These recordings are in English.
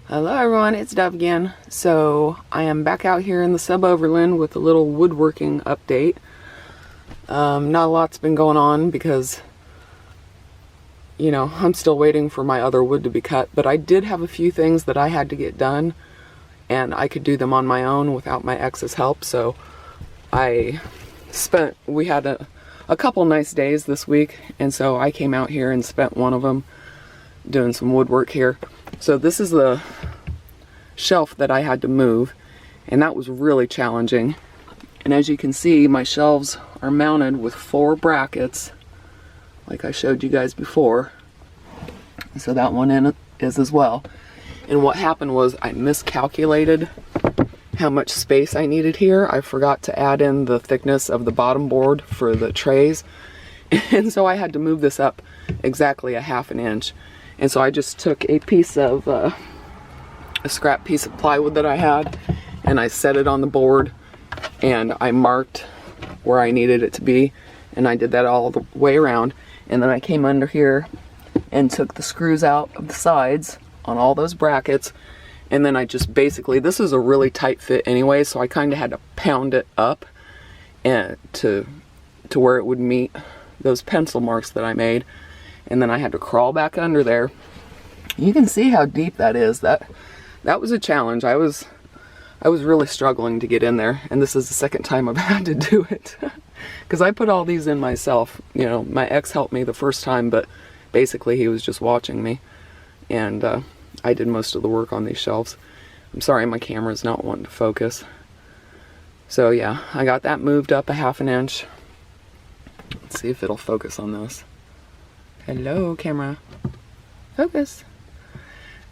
Hello everyone, it's Dove again. So I am back out here in the Suboverland with a little woodworking update. Not a lot's been going on because, you know, I'm still waiting for my other wood to be cut, but I did have a few things that I had to get done and I could do them on my own without my ex's help. So we had a couple nice days this week, and so I came out here and spent one of them doing some woodwork here. So this is the shelf that I had to move, and that was really challenging. And as you can see, my shelves are mounted with 4 brackets like I showed you guys before. So that one in it is as well. And what happened was I miscalculated how much space I needed here. I forgot to add in the thickness of the bottom board for the trays. And so I had to move this up exactly a ½ inch. And so I just took a piece of, a scrap piece of plywood that I had, and I set it on the board, and I marked where I needed it to be, and I did that all the way around. And then I came under here and took the screws out of the sides on all those brackets, and then I just basically, this is a really tight fit anyway, so I kind of had to pound it up and to where it would meet those pencil marks that I made. And then I had to crawl back under there. You can see how deep that is. That was a challenge. I was really struggling to get in there, and this is the second time I've had to do it. Because I put all these in myself. You know, my ex helped me the first time, but basically he was just watching me. And I did most of the work on these shelves. I'm sorry my camera's not wanting to focus. So yeah, I got that moved up a ½ inch. Let's see if it'll focus on this. Hello, camera. Focus.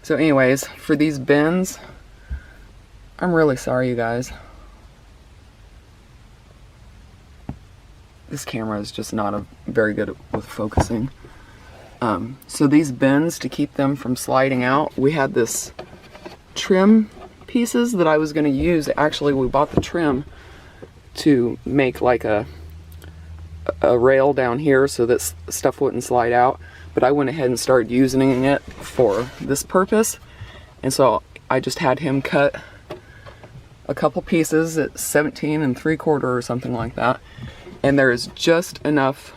So anyways, for these bins, I'm really sorry, you guys. This camera is just not very good with focusing. So these bins, to keep them from sliding out, we had this trim pieces that I was going to use. Actually, we bought the trim to make like a rail down here so that stuff wouldn't slide out, but I went ahead and started using it for this purpose, and so I just had him cut a couple pieces at 17 3/4 or something like that, and there is just enough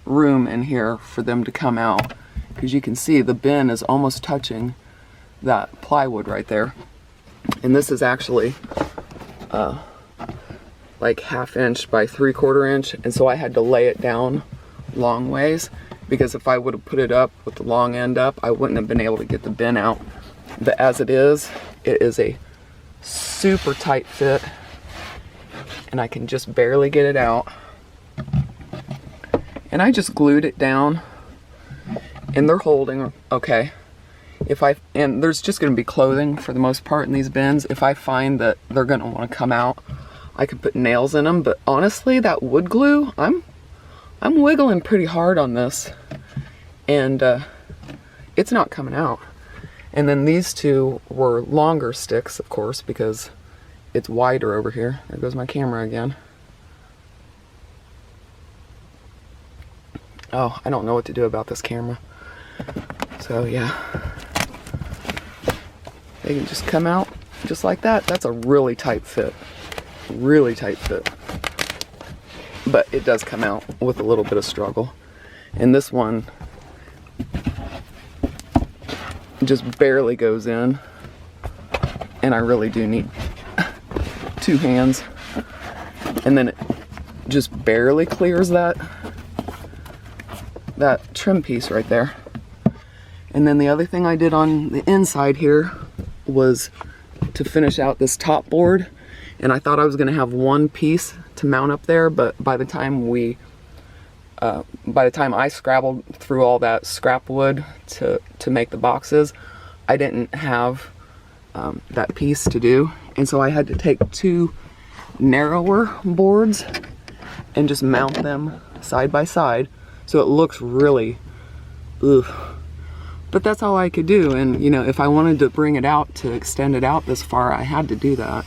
room in here for them to come out, because you can see the bin is almost touching that plywood right there. And this is actually like ½ inch by 3/4 inch, and so I had to lay it down long ways, because if I would have put it up with the long end up, I wouldn't have been able to get the bin out. But as it is a super tight fit, and I can just barely get it out. And I just glued it down, and they're holding okay. And there's just going to be clothing for the most part in these bins. If I find that they're going to want to come out, I could put nails in them, but honestly, that wood glue, I'm wiggling pretty hard on this, and it's not coming out. And then these two were longer sticks, of course, because it's wider over here. There goes my camera again. Oh, I don't know what to do about this camera. So yeah, they can just come out just like that. That's a really tight fit. Really tight fit, but it does come out with a little bit of struggle. And this one just barely goes in, and I really do need 2 hands. And then it just barely clears that trim piece right there. And then the other thing I did on the inside here was to finish out this top board. And I thought I was going to have one piece to mount up there, but by the time I scrabbled through all that scrap wood to make the boxes, I didn't have that piece to do. And so I had to take 2 narrower boards and just mount them side by side, so it looks really, ugh. But that's all I could do, and you know, if I wanted to bring it out to extend it out this far, I had to do that.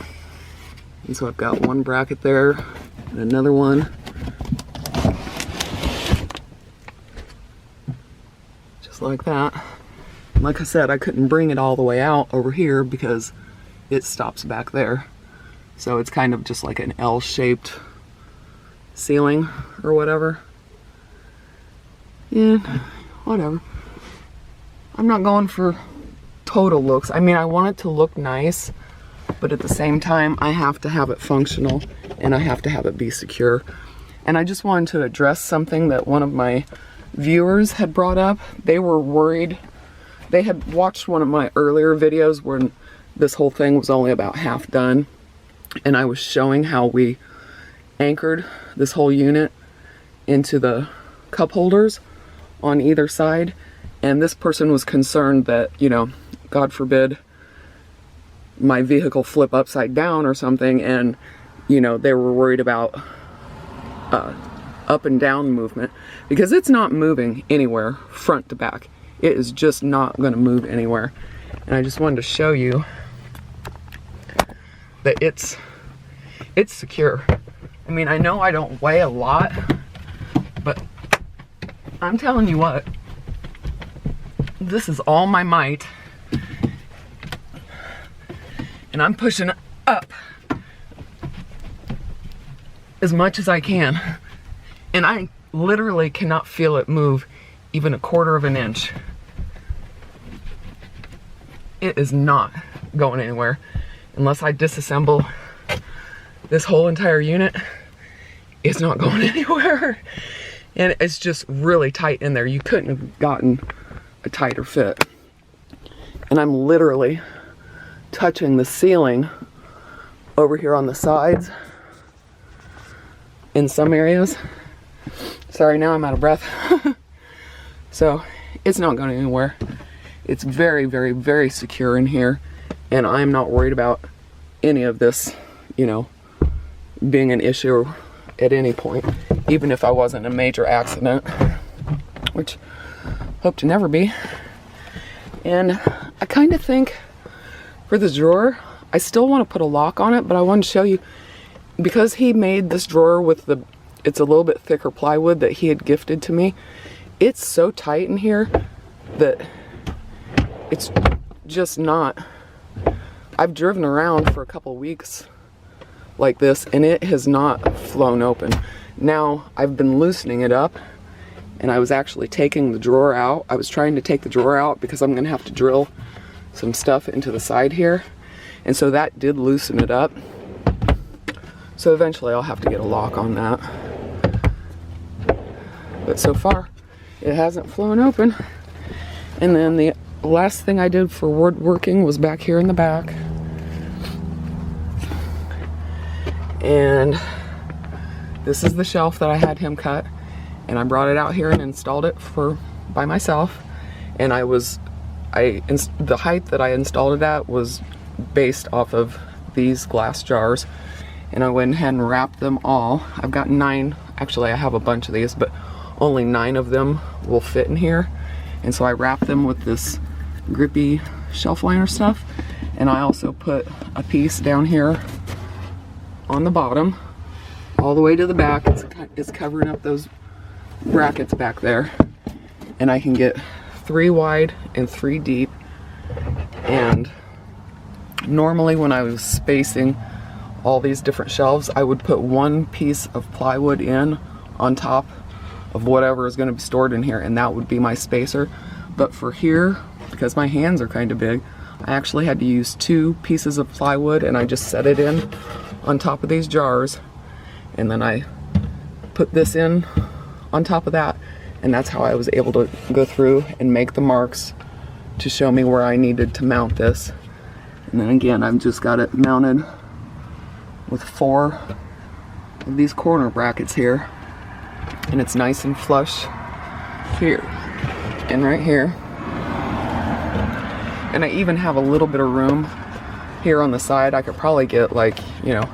And so I've got one bracket there, and another one. Just like that. like I said, I couldn't bring it all the way out over here because it stops back there. So it's kind of just like an L-shaped ceiling or whatever. Yeah, whatever. I'm not going for total looks. I mean, I want it to look nice, but at the same time, I have to have it functional and I have to have it be secure. And I just wanted to address something that one of my viewers had brought up. They were worried. They had watched one of my earlier videos when this whole thing was only about half done, and I was showing how we anchored this whole unit into the cup holders on either side. And this person was concerned that, you know, God forbid my vehicle flip upside down or something, and, you know, they were worried about up and down movement, because it's not moving anywhere front to back. It is just not going to move anywhere. And I just wanted to show you that it's secure. I mean, I know I don't weigh a lot, but I'm telling you what, this is all my might, and I'm pushing up as much as I can, and I literally cannot feel it move even a quarter of an inch. It is not going anywhere unless I disassemble this whole entire unit. It's not going anywhere, and it's just really tight in there. You couldn't have gotten a tighter fit. And I'm literally touching the ceiling over here on the sides in some areas. Sorry, now I'm out of breath. So it's not going anywhere. It's very, very, very secure in here, and I'm not worried about any of this, you know, being an issue at any point, even if I wasn't in a major accident, which hope to never be. And I kind of think for this drawer, I still want to put a lock on it, but I wanted to show you, because he made this drawer with it's a little bit thicker plywood that he had gifted to me. It's so tight in here that it's just not. I've driven around for a couple weeks like this, and it has not flown open. Now I've been loosening it up, and I was actually taking the drawer out. I was trying to take the drawer out because I'm gonna have to drill some stuff into the side here, and so that did loosen it up. So eventually I'll have to get a lock on that, but so far it hasn't flown open. And then the last thing I did for woodworking was back here in the back, and this is the shelf that I had him cut, and I brought it out here and installed it by myself. And the height that I installed it at was based off of these glass jars, and I went ahead and wrapped them all. I've got 9, actually I have a bunch of these, but only 9 of them will fit in here. And so I wrapped them with this grippy shelf liner stuff, and I also put a piece down here on the bottom all the way to the back. It's covering up those brackets back there, and I can get 3 wide and 3 deep. And normally when I was spacing all these different shelves, I would put 1 piece of plywood in on top of whatever is going to be stored in here, and that would be my spacer. But for here, because my hands are kind of big, I actually had to use 2 pieces of plywood, and I just set it in on top of these jars, and then I put this in on top of that, and that's how I was able to go through and make the marks to show me where I needed to mount this. And then again, I've just got it mounted with 4 of these corner brackets here, and it's nice and flush here and right here. And I even have a little bit of room here on the side. I could probably get, like, you know,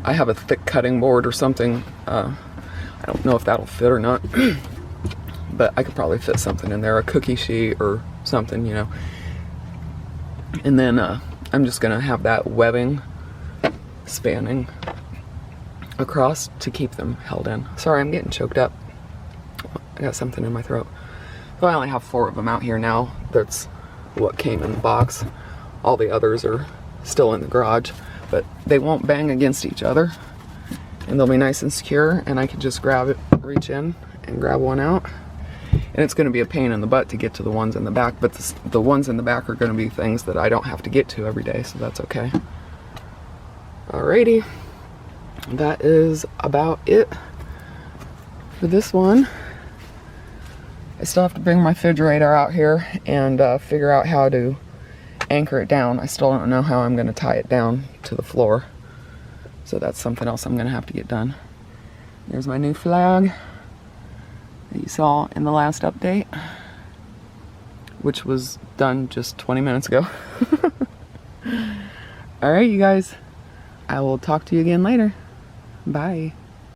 I have a thick cutting board or something. I don't know if that'll fit or not, but I could probably fit something in there, a cookie sheet or something, you know. And then I'm just gonna have that webbing spanning across to keep them held in. Sorry, I'm getting choked up. I got something in my throat. So I only have 4 of them out here now. That's what came in the box. All the others are still in the garage, but they won't bang against each other, and they'll be nice and secure, and I can just grab it, reach in and grab one out. And it's going to be a pain in the butt to get to the ones in the back, but the ones in the back are going to be things that I don't have to get to every day, so that's okay. Alrighty, that is about it for this one. I still have to bring my refrigerator out here and figure out how to anchor it down. I still don't know how I'm going to tie it down to the floor, so that's something else I'm going to have to get done. There's my new flag that you saw in the last update, which was done just 20 minutes ago. Alright, you guys, I will talk to you again later. Bye.